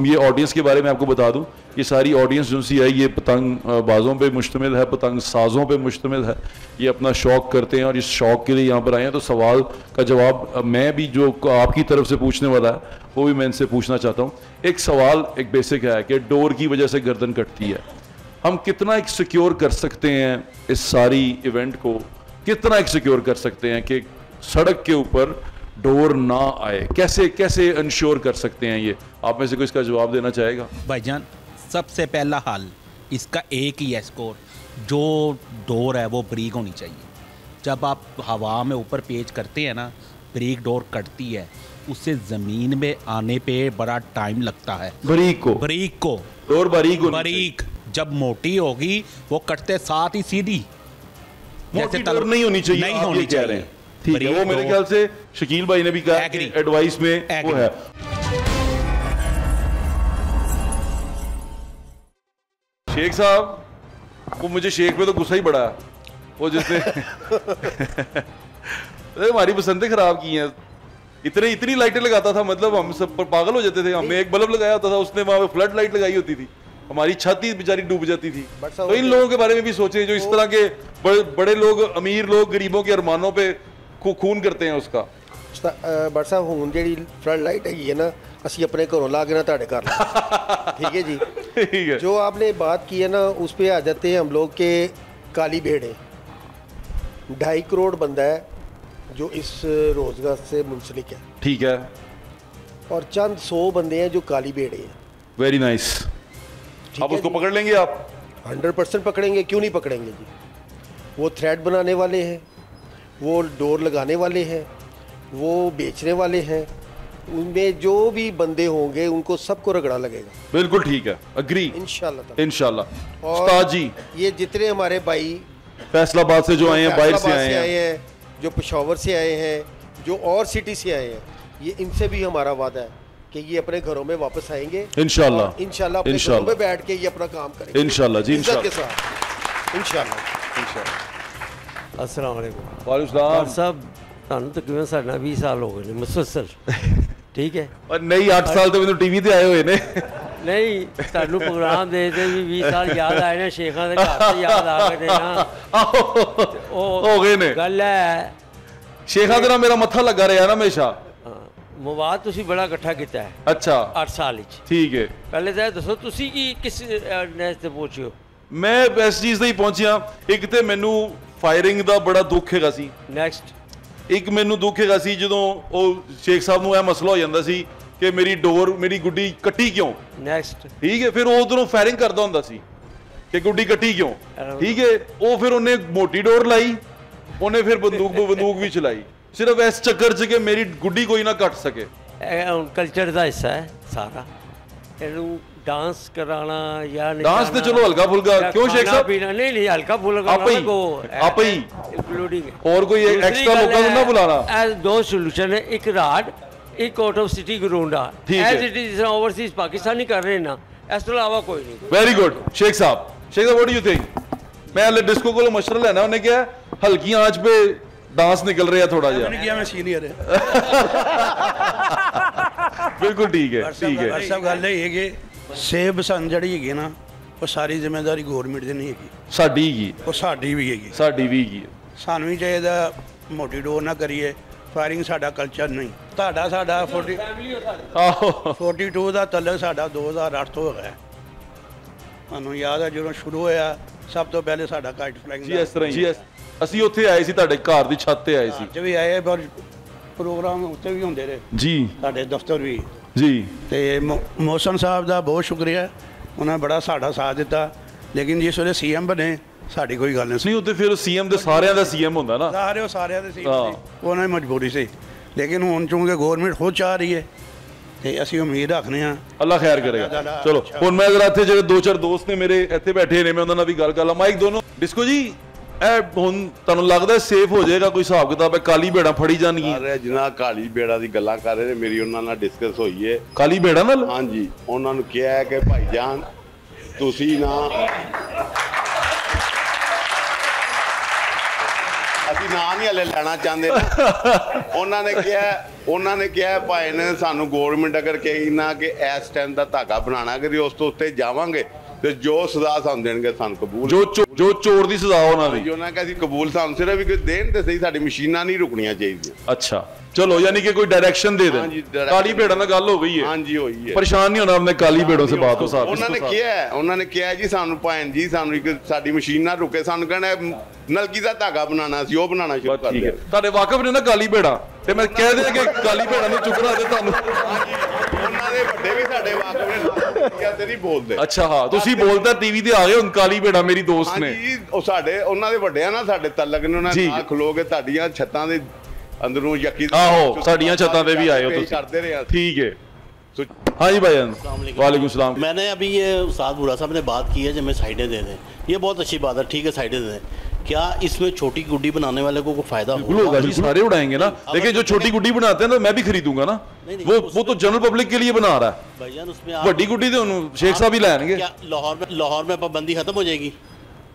ये ऑडियंस के बारे में आपको बता दूं, ये सारी ऑडियंस जो सी है ये पतंग बाजों पे मुश्तमिल है, पतंग साजों पे मुश्तमिल है, ये अपना शौक़ करते हैं और इस शौक़ के लिए यहाँ पर आए हैं। तो सवाल का जवाब मैं भी जो आपकी तरफ से पूछने वाला है वो भी मैं इनसे पूछना चाहता हूँ। एक सवाल एक बेसिक है कि डोर की वजह से गर्दन कटती है, हम कितना एक सिक्योर कर सकते हैं इस सारी इवेंट को, कितना एक सिक्योर कर सकते हैं कि सड़क के ऊपर डोर ना आए? कैसे इंश्योर कर सकते हैं ये? आप में से कोई इसका जवाब देना चाहेगा? भाईजान सबसे पहला हल इसका एक ही है स्कोर, जो डोर है वो बारीक होनी चाहिए। जब आप हवा में ऊपर पेच करते हैं ना, बारीक डोर कटती है, उससे ज़मीन में आने पे बड़ा टाइम लगता है। बारीक को डोर बारीक जब मोटी होगी वो कटते साथ ही सीधी, जैसे डोर नहीं होनी चाहिए, नहीं होनी चाहिए। ठीक है, वो मेरे ख्याल से शकील भाई ने भी कहा कि एडवाइस में वो है। शेख साहब, वो मुझे शेख पे तो गुस्सा ही बड़ा है, वो जिसने हमारी पसंदें खराब की हैं। इतनी लाइटें लगाता था, मतलब हम सब पर पागल हो जाते थे। हमें एक बल्ब लगाया होता था, उसने वहां पे फ्लड लाइट लगाई होती थी, हमारी छत ही बेचारी डूब जाती थी। तो इन लोगों के बारे में भी सोचें जो इस तरह के बड़े लोग, अमीर लोग गरीबों के अरमानों पे खून करते हैं उसका। बट साहब हुन जी फ्लड लाइट है ना, असी अपने घरों ला के ना ताड़े कर ठीक है जी। ठीक है, जो आपने बात की है ना, उस पर आ जाते हैं हम लोग के काली भेड़ें। 2.5 करोड़ बंदा है जो इस रोजगार से मुंसलिक है। ठीक है, और चंद 100 बंदे हैं जो काली भेड़े हैं। Very nice. आप उसको पकड़ लेंगे? आप 100% पकड़ेंगे, क्यों नहीं पकड़ेंगे जी। वो थ्रेड बनाने वाले हैं, वो डोर लगाने वाले हैं, वो बेचने वाले हैं, उनमें जो भी बंदे होंगे उनको सबको रगड़ा लगेगा। बिल्कुल ठीक है, अग्री। इंशाल्लाह। उस्ताद जी, ये जितने हमारे भाई फैसलाबाद से जो आए हैं, बाहर से आए हैं, जो पेशावर से आए हैं, जो और सिटी से आए हैं, ये इनसे भी हमारा वादा है कि ये अपने घरों में वापस आएंगे इंशाल्लाह। इंशाल्लाह अपने घरों में बैठ के ये अपना काम करेंगे इंशाल्लाह जी, इज्जत के साथ इंशाल्लाह। अस्सलाम वालेकुम। वालेकुम सलाम साहब, ਤੁਹਾਨੂੰ ਤਕਰੀਬਨ ਸਾਡਾ 20 ਸਾਲ ਹੋ ਗਏ ਨੇ ਮੁਸਲਸਲ। ਠੀਕ ਹੈ, और नहीं 8 साल तो मैंने टीवी ਤੇ ਆਏ ਹੋਏ ਨੇ। ਨਹੀਂ ਤੁਹਾਨੂੰ ਪ੍ਰੋਗਰਾਮ ਦੇਖਦੇ ਵੀ 20 ਸਾਲ ਯਾਦ ਆਏ ਨੇ, ਸ਼ੇਖਾਂ ਦੇ ਘਰ ਤੇ ਯਾਦ ਆ ਗਏ ਨੇ ਨਾ, ਉਹ ਹੋ ਗਏ ਨੇ। ਗੱਲ ਹੈ ਸ਼ੇਖਾਂ ਦੇ ਨਾਲ ਮੇਰਾ ਮੱਥਾ ਲੱਗਾ ਰਿਹਾ ਨਾ ਹਮੇਸ਼ਾ। ਮਵਾਦ ਤੁਸੀਂ ਬੜਾ ਇਕੱਠਾ ਕੀਤਾ ਹੈ। ਅੱਛਾ, 8 ਸਾਲ ਵਿੱਚ। ਠੀਕ ਹੈ, ਪਹਿਲੇ ਤਾਂ ਦੱਸੋ ਤੁਸੀਂ ਕੀ ਕਿਸ ਨੈਸ ਤੇ ਪਹੁੰਚੇ ਹੋ? ਮੈਂ ਇਸ ਚੀਜ਼ ਤੇ ਹੀ ਪਹੁੰਚਿਆ। ਇੱਕ ਤੇ ਮੈਨੂੰ ਫਾਇਰਿੰਗ ਦਾ ਬੜਾ ਦੁੱਖ ਹੈਗਾ ਸੀ। ਨੈਕਸਟ ਇੱਕ ਮੈਨੂੰ ਦੁੱਖ ਹੈਗਾ ਸੀ ਜਦੋਂ ਉਹ ਸ਼ੇਖ ਸਾਹਿਬ ਨੂੰ ਇਹ ਮਸਲਾ ਹੋ ਜਾਂਦਾ ਸੀ ਕਿ ਮੇਰੀ ਡੋਰ, ਮੇਰੀ ਗੁੱਡੀ ਕੱਟੀ ਕਿਉਂ। ਨੈਕਸਟ ਠੀਕ ਹੈ, ਫਿਰ ਉਹ ਉਧਰੋਂ ਫਾਇਰਿੰਗ ਕਰਦਾ ਹੁੰਦਾ ਸੀ ਕਿ ਗੁੱਡੀ ਕੱਟੀ ਕਿਉਂ। ਠੀਕ ਹੈ, ਉਹ ਫਿਰ ਉਹਨੇ ਮੋਟੀ ਡੋਰ ਲਾਈ, ਉਹਨੇ ਫਿਰ ਬੰਦੂਕ ਵੀ ਚਲਾਈ, ਸਿਰਫ ਇਸ ਚੱਕਰ 'ਚ ਕਿ ਮੇਰੀ ਗੁੱਡੀ ਕੋਈ ਨਾ ਕੱਟ ਸਕੇ। ਇਹ ਕਲਚਰ ਦਾ ਹਿੱਸਾ ਹੈ ਸਾਰਾ। ਇਹਨੂੰ डांस कराना या डांस तो चलो हल्का फुल्का, क्यों शेख साहब? नहीं हल्का फुल्का आप ही इंक्लूडिंग और कोई एक्स्ट्रा मौका ना बुलाना। दो सोल्यूशन है, एक राड, एक out of city ground. As it is overseas Pakistani कर रहे हैं ना, इस तो अलावा कोई नहीं। वेरी गुड शेख साहब। What do you think? मैं हले डिस्को को मशवरा लेना, उन्हें क्या हल्की आंच पे डांस निकल रहा है थोड़ा जा। मैं सीनियर है। बिल्कुल ठीक है, ठीक है। सब गल है कि सेब बसंत जड़ी हैगी ना, वो सारी जिम्मेदारी गौरमेंट दी नहीं हैगी, साडी हैगी, वो साडी भी हैगी, साडी भी हैगी। सानू भी चाहिए मोटी डोर ना करिए, फायरिंग साडा कल्चर नहीं। साडा 42 ਦਾ ਤਲਕ ਸਾਡਾ 2008 ਤੋਂ ਹੈਗਾ। ਤੁਹਾਨੂੰ ਯਾਦ ਹੈ ਜਦੋਂ ਸ਼ੁਰੂ ਹੋਇਆ ਸਭ ਤੋਂ ਪਹਿਲੇ ਸਾਡਾ ਕਾਈਟ ਫਲਾਈਂਗ ਜੀ ਇਸ ਤਰ੍ਹਾਂ ਜੀ ਅਸੀਂ ਉੱਥੇ ਆਏ ਸੀ, ਤੁਹਾਡੇ ਘਰ ਦੀ ਛੱਤ ਤੇ ਆਏ ਸੀ। ਵੀ ਆਏ ਪਰ ਪ੍ਰੋਗਰਾਮ ਉੱਤੇ ਵੀ ਹੁੰਦੇ ਰਹੇ ਜੀ, ਸਾਡੇ ਦਫ਼ਤਰ ਵੀ ਜੀ। ਤੇ ਮੌਸਮ ਸਾਹਿਬ ਦਾ ਬਹੁਤ ਸ਼ੁਕਰੀਆ, ਉਹਨਾਂ ਬੜਾ ਸਾਡਾ ਸਾਥ ਦਿੱਤਾ। ਲੇਕਿਨ ਜਿਸ ਵੇਲੇ ਸੀਐਮ ਬਣੇ ਸਾਡੀ ਕੋਈ ਗੱਲ ਨਹੀਂ ਉੱਤੇ, ਫਿਰ ਸੀਐਮ ਦੇ ਸਾਰਿਆਂ ਦਾ ਸੀਐਮ ਹੁੰਦਾ ਨਾ, ਸਾਰਿਆਂ ਦੇ ਸੀਐਮ ਸੀ, ਉਹਨਾਂ ਦੀ ਮਜਬੂਰੀ ਸੀ। ਲੇਕਿਨ ਹੁਣ ਚੂੰਕਿ ਗੌਰਮੈਂਟ ਖੁਦ ਚਾਹ ਰਹੀ ਹੈ ਤੇ ਅਸੀਂ ਉਮੀਦ ਰੱਖਦੇ ਹਾਂ ਅੱਲਾ ਖੈਰ ਕਰੇਗਾ। ਚਲੋ ਹੁਣ ਮੈਂ ਜ਼ਰਾ ਇੱਥੇ ਜਿਹੜੇ 2-4 ਦੋਸਤ ਨੇ ਮੇਰੇ ਇੱਥੇ ਬੈਠੇ ਨੇ, ਮੈਂ ਉਹਨਾਂ ਨਾਲ ਵੀ ਗੱਲ ਕਰ ਲਾਂ। ਮਾਈਕ ਦੋਨੋਂ। ਡਿਸਕੋ ਜੀ, ਇਹ ਹੁਣ ਤੁਹਾਨੂੰ ਲੱਗਦਾ ਸੇਫ ਹੋ ਜਾਏਗਾ? ਕੋਈ ਹਿਸਾਬ ਕਿਤਾਬ ਹੈ? ਕਾਲੀ ਭੇੜਾਂ ਫੜੀ ਜਾਣਗੀਆਂ? ਜਿਨ੍ਹਾਂ ਕਾਲੀ ਭੇੜਾਂ ਦੀ ਗੱਲਾਂ ਕਰ ਰਹੇ ਨੇ, ਮੇਰੀ ਉਹਨਾਂ ਨਾਲ ਡਿਸਕਸ ਹੋਈ ਹੈ। ਕਾਲੀ ਭੇੜਾਂ ਨਾਲ? ਹਾਂਜੀ, ਉਹਨਾਂ ਨੂੰ ਕਿਹਾ ਹੈ ਕਿ ਭਾਈ ਜਾਨ ਤੁਸੀਂ ਨਾ, ਅਸੀਂ ਨਾਂ ਨਹੀਂ ਹਲੇ ਲੈਣਾ ਚਾਹੁੰਦੇ ਨਾ। ਉਹਨਾਂ ਨੇ ਕਿਹਾ ਭਾਈ ਨੇ ਸਾਨੂੰ ਗੌਰਮੈਂਟ ਅਗਰ ਕਹੀ ਨਾ ਕਿ ਇਸ ਟਾਈਮ ਦਾ ਧਾਗਾ ਬਣਾਉਣਾ, ਅਗਰ ਉਸ ਤੋਂ ਉੱਤੇ ਜਾਵਾਂਗੇ ਤੇ ਜੋ ਸਜ਼ਾ ਸਾਨੂੰ ਦੇਣਗੇ ਸਾਨੂੰ ਕਬੂਲ। ਜੋ ਚੋਰ ਦੀ ਸਜ਼ਾ ਉਹਨਾਂ ਦੀ, ਉਹਨਾਂ ਕਹਿੰਦੇ ਕਬੂਲ ਸਾਨੂੰ ਸਿਰਫ ਵੀ ਦੇਣ ਤੇ ਸਹੀ, ਸਾਡੀ ਮਸ਼ੀਨਾਂ ਨਹੀਂ ਰੁਕਣੀਆਂ ਚਾਹੀਦੀਆਂ। ਅੱਛਾ, चलो यानी कि कोई डायरेक्शन दे हाँ जी, दें। direction काली भेड़ा ਨਾਲ ਗੱਲ ਹੋ ਗਈ है। हाँ जी हुई है। परेशान नहीं होना आपने काली भेड़ों से बात हो साहब। ਉਹਨਾਂ ਨੇ ਕਿਹਾ ਜੀ ਸਾਨੂੰ ਭੈਣ ਜੀ ਸਾਨੂੰ ਇੱਕ ਸਾਡੀ ਮਸ਼ੀਨ ਨਾ ਰੁਕੇ ਸਾਨੂੰ ਕਹਿੰਦਾ ਨਲਕੀ ਦਾ ਧਾਗਾ ਬਣਾਉਣਾ ਸੀ ਉਹ ਬਣਾਉਣਾ ਸ਼ੁਰੂ ਕਰ ਦਿਆ। ਤੁਹਾਡੇ ਵਾਕਫ ਨੇ ਨਾ ਕਾਲੀ ਭੇੜਾ ਤੇ ਮੈਂ ਕਹਿ ਦਿਆਂ ਕਿ ਕਾਲੀ ਭੇੜਾ ਨੂੰ ਚੁੱਕਣਾ ਤੇ ਤੁਹਾਨੂੰ ਉਹਨਾਂ ਦੇ ਵੱਡੇ ਵੀ ਸਾਡੇ ਵਾਕਫ ਨੇ ਕਹਿੰਦੇ ਨਹੀਂ ਬੋਲਦੇ। ਅੱਛਾ ਹਾਂ ਤੁਸੀਂ ਬੋਲਦਾ ਟੀਵੀ ਤੇ ਆ ਗਏ ਹੁਣ ਕਾਲੀ ਭੇੜਾ ਮੇਰੀ ਦੋਸਤ ਨੇ। ਹਾਂਜੀ ਉਹ ਸਾਡੇ ਉਹਨਾਂ ਦੇ ਵੱਡਿਆਂ ਨਾਲ ਸਾਡੇ ਤਲਕ ਨੇ ਉਹਨਾਂ ਨਾਲ ਖਲੋ ਕੇ ਤੁਹਾਡੀਆਂ ਛੱਤਾਂ ਦੇ अंदरों यकीन आहो साड़ियां छत्तां पे भी आए हो तुम करते रहे। ठीक है हाँ जी भाईजान वालेकुम सलाम। मैंने अभी ये उस्ताद बुरा साहब ने बात की है जब मैं साइडें दे दें, ये बहुत अच्छी बात है, ठीक है साइडें दे दें। क्या इसमें छोटी गुड्डी बनाने वाले को फायदा होगा? जी सारे उड़ाएंगे ना, लेकिन जो छोटी गुड्डी बनाते हैं तो मैं भी खरीदूंगा ना। वो तो जनरल पब्लिक के लिए बना रहा है भाईजान। उसमें बड़ी गुड्डी तो शेख साहब ही लाएंगे। लाहौर में पाबंदी खत्म हो जाएगी?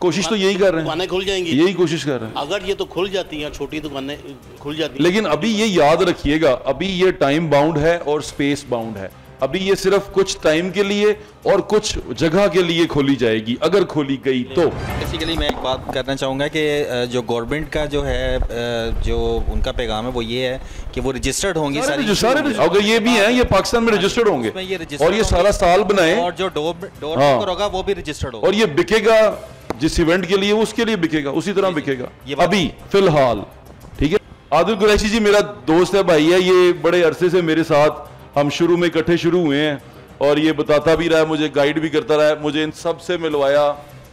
कोशिश तो यही कर रहे हैं, दुकानें खुल जाएंगी, यही कोशिश कर रहे हैं। अगर ये तो खुल जाती हैं छोटी दुकानें खुल जाती हैं। लेकिन अभी ये याद रखिएगा अभी ये टाइम बाउंड है और स्पेस बाउंड है। अभी ये सिर्फ कुछ टाइम के लिए और कुछ जगह के लिए खोली जाएगी अगर खोली गई तो। बेसिकली मैं एक बात करना चाहूँगा कि जो गवर्नमेंट का जो है जो उनका पैगाम है वो ये है कि वो रजिस्टर्ड होंगी सारे अगर ये भी हैं ये पाकिस्तान में रजिस्टर्ड होंगे और ये सारा साल बनाए और जो डोर होगा वो भी रजिस्टर्ड होगा और ये बिकेगा जिस इवेंट के लिए उसके लिए बिकेगा उसी तरह बिकेगा अभी फिलहाल। ठीक है आदिल कुरैशी जी मेरा दोस्त है भाई है, ये बड़े अरसे से मेरे साथ हम शुरू में इकट्ठे शुरू हुए हैं और ये बताता भी रहा है मुझे, गाइड भी करता रहा है, मुझे इन सब से मिलवाया,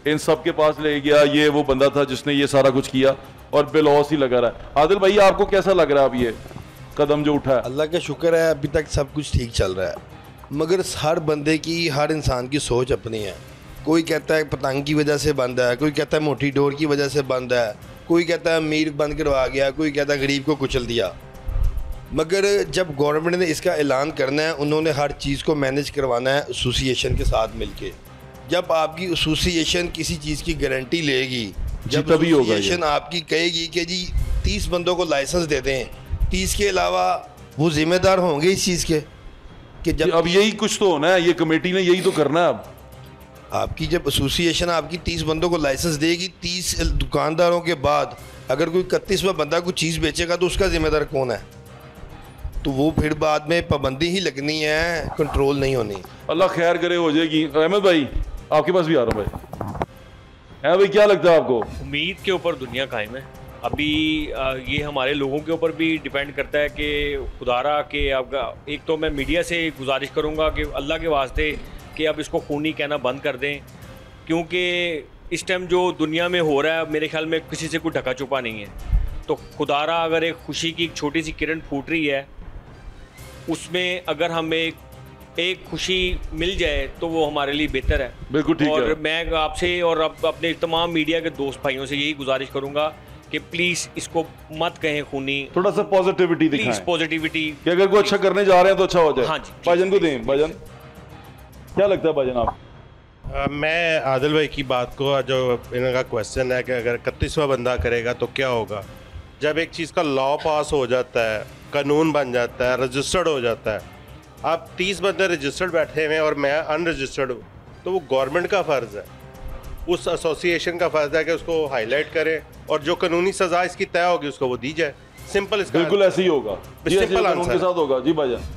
इन सब के पास ले गया। ये वो बंदा था जिसने ये सारा कुछ किया और बेलौस ही लगा रहा है। आदिल भाई आपको कैसा लग रहा है अब ये कदम जो उठा है? अल्लाह का शुक्र है अभी तक सब कुछ ठीक चल रहा है, मगर हर बंदे की हर इंसान की सोच अपनी है। कोई कहता है पतंग की वजह से बंद है, कोई कहता है मोटी डोर की वजह से बंद है, कोई कहता है अमीर बंद करवा गया, कोई कहता है गरीब को कुचल दिया। मगर जब गवर्नमेंट ने इसका ऐलान करना है उन्होंने हर चीज़ को मैनेज करवाना है एसोसिएशन के साथ मिलके। जब आपकी एसोसिएशन किसी चीज़ की गारंटी लेगी, जब एसोसिएशन आपकी कहेगी कि जी 30 बंदों को लाइसेंस दे दें, 30 के अलावा वो जिम्मेदार होंगे इस चीज़ के कि जब अब यही कुछ तो होना है, ये कमेटी ने यही तो करना है। अब आपकी जब एसोसिएशन आपकी 30 बंदों को लाइसेंस देगी, 30 दुकानदारों के बाद अगर कोई 31वां बंदा कोई चीज़ बेचेगा तो उसका जिम्मेदार कौन है? तो वो फिर बाद में पाबंदी ही लगनी है, कंट्रोल नहीं होनी। अल्लाह खैर करे हो जाएगी। अहमद भाई आपके पास भी आ रहा हूँ भाई। भाई क्या लगता है आपको? उम्मीद के ऊपर दुनिया कायम है। अभी ये हमारे लोगों के ऊपर भी डिपेंड करता है कि खुदारा के आपका एक तो मैं मीडिया से गुजारिश करूँगा कि अल्लाह के वास्ते कि अब इसको खूनी कहना बंद कर दें, क्योंकि इस टाइम जो दुनिया में हो रहा है मेरे ख्याल में किसी से कोई ढका छुपा नहीं है। तो खुदारा अगर एक खुशी की छोटी सी किरण फूट रही है उसमें अगर हमें एक खुशी मिल जाए तो वो हमारे लिए बेहतर है। बिल्कुल ठीक और है। मैं आपसे और अपने तमाम मीडिया के दोस्त भाइयों से यही गुजारिश करूंगा कि प्लीज़ इसको मत कहें खूनी, थोड़ा सा पॉजिटिविटी दिखाएं। प्लीज़ पॉजिटिविटी कि अगर कोई अच्छा करने जा रहे हैं तो अच्छा हो जाए। हाँ जी भाईजान को दें। भाईजान क्या लगता है भाईजान आप? मैं आदिल भाई की बात को जो इनका क्वेश्चन है कि अगर 31वां बंदा करेगा तो क्या होगा, जब एक चीज़ का लॉ पास हो जाता है, कानून बन जाता है, रजिस्टर्ड हो जाता है, आप 30 बंदे रजिस्टर्ड बैठे हुए हैं और मैं अनरजिस्टर्ड हूँ, तो वो गवर्नमेंट का फ़र्ज़ है, उस एसोसिएशन का फ़र्ज़ है कि उसको हाईलाइट करें और जो कानूनी सज़ा इसकी तय होगी उसको वो दी जाए। सिंपल इसका बिल्कुल ऐसे ही होगा, सिंपल आंसर के साथ होगा। जी भाईजान।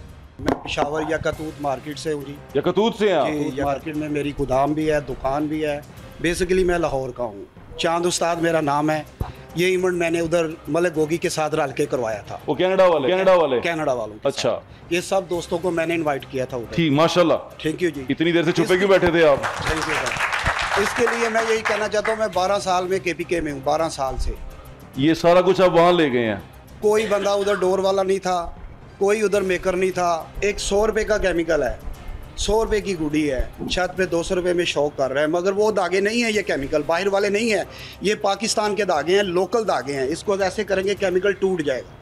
मैं पेशावर या कतूत मार्केट से हूँ जी। या कतूत से हैं? मार्केट में मेरी गोदाम भी है, दुकान भी है। बेसिकली मैं लाहौर का हूँ, चांद उस्ताद मेरा नाम है। ये इवेंट मैंने उधर मलिक गोगी के साथ रल के करवाया था। वो कनाडा वाले? कनाडा वालों। अच्छा। ये सब दोस्तों को मैंने इनवाइट किया था उधर। ठीक, माशाल्लाह। थैंक यू जी। इतनी देर से छुपे क्यों बैठे थे आप? Thank you sir. इसके लिए मैं यही कहना चाहता हूँ, मैं 12 साल में KPK में हूँ, 12 साल से। ये सारा कुछ आप वहाँ ले गए हैं? कोई बंदा उधर डोर वाला नहीं था, कोई उधर मेकर नहीं था। एक 100 रुपये का केमिकल है, 100 रुपये की गुड़ी है, छत पे 200 रुपये में शौक कर रहा है, मगर वो धागे नहीं है, ये केमिकल बाहर वाले नहीं है, ये पाकिस्तान के धागे हैं, लोकल धागे हैं। इसको ऐसे करेंगे केमिकल टूट जाएगा।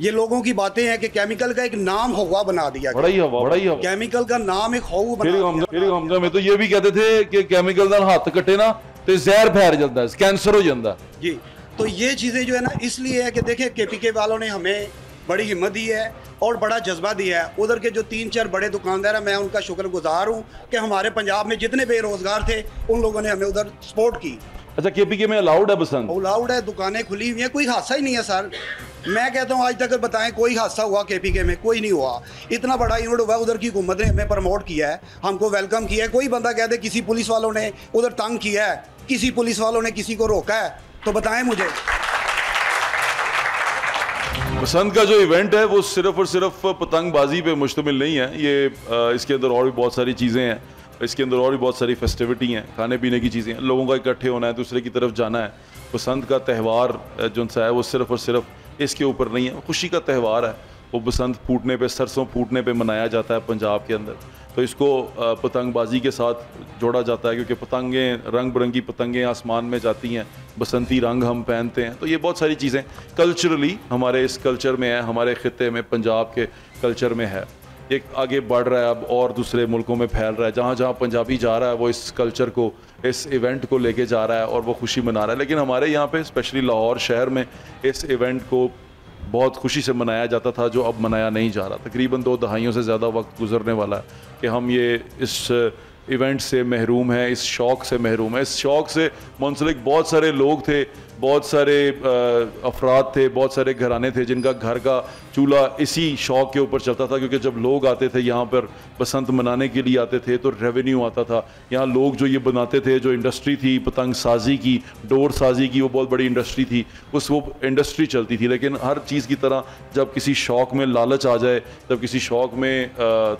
ये लोगों की बातें हैं कि केमिकल का एक नाम हवा बना दिया गया। बड़ा ही हवा। केमिकल का नाम एक हवा बना दिया। हमजा में तो ये भी कहते थे कि केमिकल नाल हाथ कटे ना तो जहर फैल जाता है, कैंसर हो जाता है। जी, तो ये चीज़ें जो है ना इसलिए है कि देखें KPK वालों ने हमें बड़ी हिम्मत दी है और बड़ा जज्बा दिया है। उधर के जो 3-4 बड़े दुकानदार हैं, मैं उनका शुक्रगुजार हूँ कि हमारे पंजाब में जितने बेरोजगार थे उन लोगों ने हमें उधर सपोर्ट की। अच्छा, KPK में अलाउड है बसंत? अलाउड है, दुकानें खुली हुई हैं, कोई हादसा ही नहीं है सर। मैं कहता हूँ आज तक बताएं कोई हादसा हुआ KPK में? कोई नहीं हुआ। इतना बड़ा इवेंट हुआ, उधर की हुकूमत ने हमें प्रमोट किया है, हमको वेलकम किया है। कोई बंदा कह दे किसी पुलिस वालों ने उधर तंग किया है, किसी पुलिस वालों ने किसी को रोका है, तो बताएं मुझे। बसंत का जो इवेंट है वो सिर्फ और सिर्फ पतंगबाजी पे मुश्तमिल नहीं है। ये इसके अंदर और भी बहुत सारी चीज़ें हैं, इसके अंदर और भी बहुत सारी फेस्टिविटी हैं, खाने पीने की चीज़ें हैं, लोगों का इकट्ठे होना है, दूसरे की तरफ जाना है। बसंत का त्यौहार जो सा है वो सिर्फ और सिर्फ इसके ऊपर नहीं है, खुशी का त्यौहार है। वो बसंत फूटने पे, सरसों फूटने पे मनाया जाता है पंजाब के अंदर। तो इसको पतंगबाजी के साथ जोड़ा जाता है क्योंकि पतंगें, रंग बिरंगी पतंगें आसमान में जाती हैं, बसंती रंग हम पहनते हैं। तो ये बहुत सारी चीज़ें कल्चरली हमारे इस कल्चर में है, हमारे ख़ित्ते में, पंजाब के कल्चर में है। एक आगे बढ़ रहा है अब और दूसरे मुल्कों में फैल रहा है। जहाँ जहाँ पंजाबी जा रहा है वो इस कल्चर को, इस इवेंट को लेके जा रहा है और वो खुशी मना रहा है। लेकिन हमारे यहाँ पे स्पेशली लाहौर शहर में इस इवेंट को बहुत खुशी से मनाया जाता था, जो अब मनाया नहीं जा रहा। तकरीबन 2 दहाइयों से ज़्यादा वक्त गुजरने वाला है कि हम ये इस इवेंट से महरूम हैं, इस शौक़ से महरूम है। इस शौक़ से मुंसलिक बहुत सारे लोग थे, बहुत सारे अफराद थे, बहुत सारे घराने थे जिनका घर का चूल्हा इसी शौक़ के ऊपर चलता था। क्योंकि जब लोग आते थे यहाँ पर बसंत मनाने के लिए आते थे तो रेवेन्यू आता था। यहाँ लोग जो ये बनाते थे, जो इंडस्ट्री थी पतंग साजी की, डोर साजी की, वो बहुत बड़ी इंडस्ट्री थी, वो इंडस्ट्री चलती थी। लेकिन हर चीज़ की तरह जब किसी शौक़ में लालच आ जाए, जब किसी शौक़ में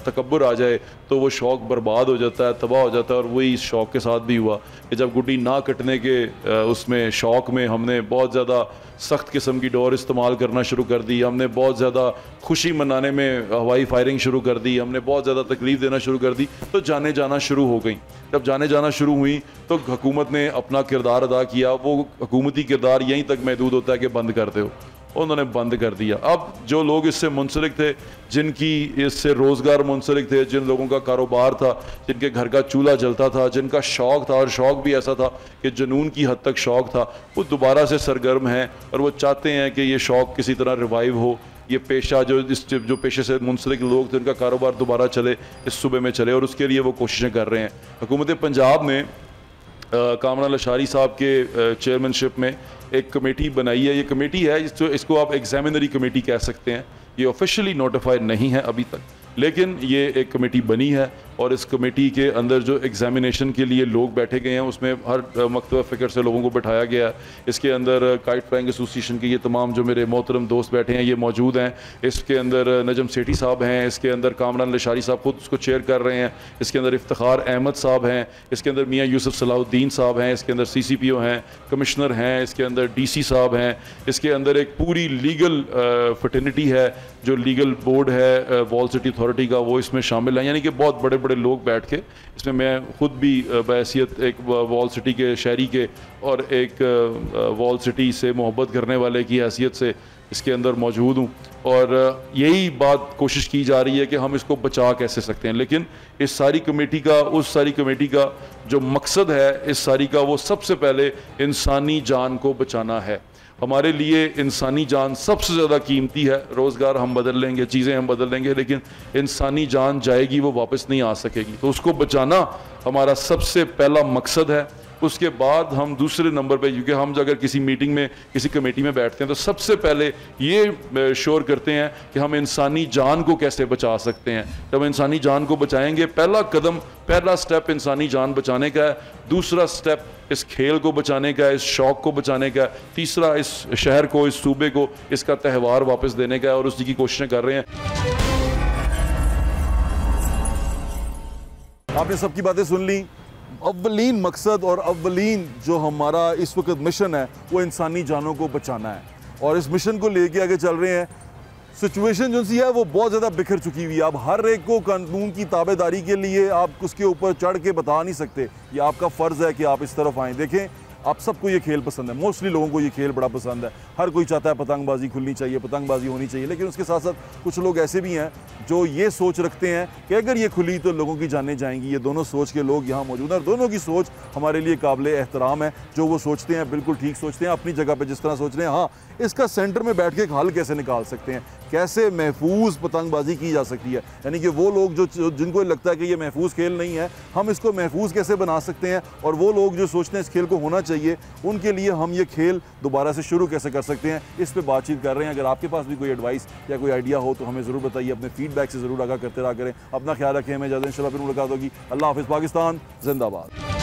तकब्बुर आ जाए तो वो शौक़ बर्बाद हो जाता है, तबाह हो जाता है। और वही इस शौक़ के साथ भी हुआ कि जब गुड्डी ना कटने के उसमें शौक़ में हमने बहुत ज़्यादा सख्त किस्म की डोर इस्तेमाल करना शुरू कर दी, हमने बहुत ज़्यादा खुशी मनाने में हवाई फायरिंग शुरू कर दी, हमने बहुत ज़्यादा तकलीफ़ देना शुरू कर दी, तो जाने जाना शुरू हो गई। जब जाने जाना शुरू हुई तो हुकूमत ने अपना किरदार अदा किया। वो हुकूमती किरदार यहीं तक महदूद होता है कि बंद कर दो, उन्होंने बंद कर दिया। अब जो लोग इससे मुंसलिक थे, जिनकी इससे रोज़गार मुंसलिक थे, जिन लोगों का कारोबार था, जिनके घर का चूल्हा जलता था, जिनका शौक़ था, और शौक़ भी ऐसा था कि जुनून की हद तक शौक़ था, वो दोबारा से सरगर्म हैं और वो चाहते हैं कि ये शौक़ किसी तरह रिवाइव हो। ये पेशा जो पेशे से मुंसलिक लोग थे, उनका कारोबार दोबारा चले, इस सूबे में चले, और उसके लिए वो कोशिशें कर रहे हैं। हुकूमत पंजाब ने कामरान लशारी साहब के चेयरमैनशिप में एक कमेटी बनाई है। ये कमेटी है, इसको आप एग्जामिनरी कमेटी कह सकते हैं। ये ऑफिशियली नोटिफाइड नहीं है अभी तक, लेकिन ये एक कमेटी बनी है और इस कमेटी के अंदर जो एग्जामिनेशन के लिए लोग बैठे गए हैं उसमें हर मकतब फ़िक्र से लोगों को बैठाया गया है। इसके अंदर काइट फ्लाइंग एसोसिएशन के ये तमाम जो मेरे मोहतरम दोस्त बैठे हैं ये मौजूद हैं। इसके अंदर नजम सेठी साहब हैं, इसके अंदर कामरान लशारी साहब खुद उसको चेयर कर रहे हैं, इसके अंदर इफ्तिखार अहमद साहब हैं, इसके अंदर मियाँ यूसुफ सलाहुद्दीन साहब हैं, इसके अंदर CCPO हैं, कमिश्नर हैं, इसके अंदर DC साहब हैं, इसके अंदर एक पूरी लीगल फटर्निटी है, जो लीगल बोर्ड है वॉल सिटी अथॉरिटी का, वो इसमें शामिल है। यानी कि बहुत बड़े बड़े लोग बैठ के इसमें, मैं खुद भी बहैसियत एक वॉल सिटी के शहरी के और एक वॉल सिटी से मोहब्बत करने वाले की हैसियत से इसके अंदर मौजूद हूँ। और यही बात कोशिश की जा रही है कि हम इसको बचा कैसे सकते हैं। लेकिन इस सारी कमेटी का, उस सारी कमेटी का जो मकसद है इस सारी का, वो सबसे पहले इंसानी जान को बचाना है। हमारे लिए इंसानी जान सबसे ज़्यादा कीमती है। रोज़गार हम बदल लेंगे, चीज़ें हम बदल लेंगे, लेकिन इंसानी जान जाएगी, वो वापस नहीं आ सकेगी। तो उसको बचाना हमारा सबसे पहला मकसद है। उसके बाद हम दूसरे नंबर पे, क्योंकि हम अगर किसी मीटिंग में, किसी कमेटी में बैठते हैं तो सबसे पहले ये शोर करते हैं कि हम इंसानी जान को कैसे बचा सकते हैं। जब इंसानी जान को बचाएंगे, पहला कदम, पहला स्टेप इंसानी जान बचाने का है, दूसरा स्टेप इस खेल को बचाने का है, इस शौक़ को बचाने का है, तीसरा इस शहर को, इस सूबे को इसका त्यौहार वापस देने का है, और उसी की कोशिशें कर रहे हैं। आपने सबकी बातें सुन ली। अव्वलीन मकसद और अव्वलीन जो हमारा इस वक्त मिशन है वो इंसानी जानों को बचाना है, और इस मिशन को लेके आगे चल रहे हैं। सिचुएशन जो सी है वो बहुत ज़्यादा बिखर चुकी हुई है। अब हर एक को कानून की ताबेदारी के लिए आप उसके ऊपर चढ़ के बता नहीं सकते। ये आपका फ़र्ज़ है कि आप इस तरफ आएँ। देखें, आप सबको ये खेल पसंद है, मोस्टली लोगों को ये खेल बड़ा पसंद है। हर कोई चाहता है पतंगबाजी खुलनी चाहिए, पतंगबाजी होनी चाहिए। लेकिन उसके साथ साथ कुछ लोग ऐसे भी हैं जो ये सोच रखते हैं कि अगर ये खुली तो लोगों की जानें जाएंगी। ये दोनों सोच के लोग यहाँ मौजूद हैं और दोनों की सोच हमारे लिए काबिल एहतराम है। जो वो सोचते हैं बिल्कुल ठीक सोचते हैं, अपनी जगह पर जिस तरह सोच रहे हैं। हाँ, इसका सेंटर में बैठ के एक हल कैसे निकाल सकते हैं, कैसे महफूज पतंगबाजी की जा सकती है। यानी कि वो लोग जो जिनको लगता है कि ये महफूज खेल नहीं है, हम इसको महफूज कैसे बना सकते हैं, और वो लोग जो सोचते हैं इस खेल को होना चाहिए, उनके लिए हम ये खेल दोबारा से शुरू कैसे कर सकते हैं, इस पर बातचीत कर रहे हैं। अगर आपके पास भी कोई एडवाइस या कोई आइडिया हो तो हमें ज़रूर बताइए, अपने फीडबैक से ज़रूर आगाह करते रहा करें। अपना ख्याल रखें, हमें ज़्यादा इंशाल्लाह फिर मुलाकात होगी। अल्लाह हाफ़िज़। पाकिस्तान जिंदाबाद।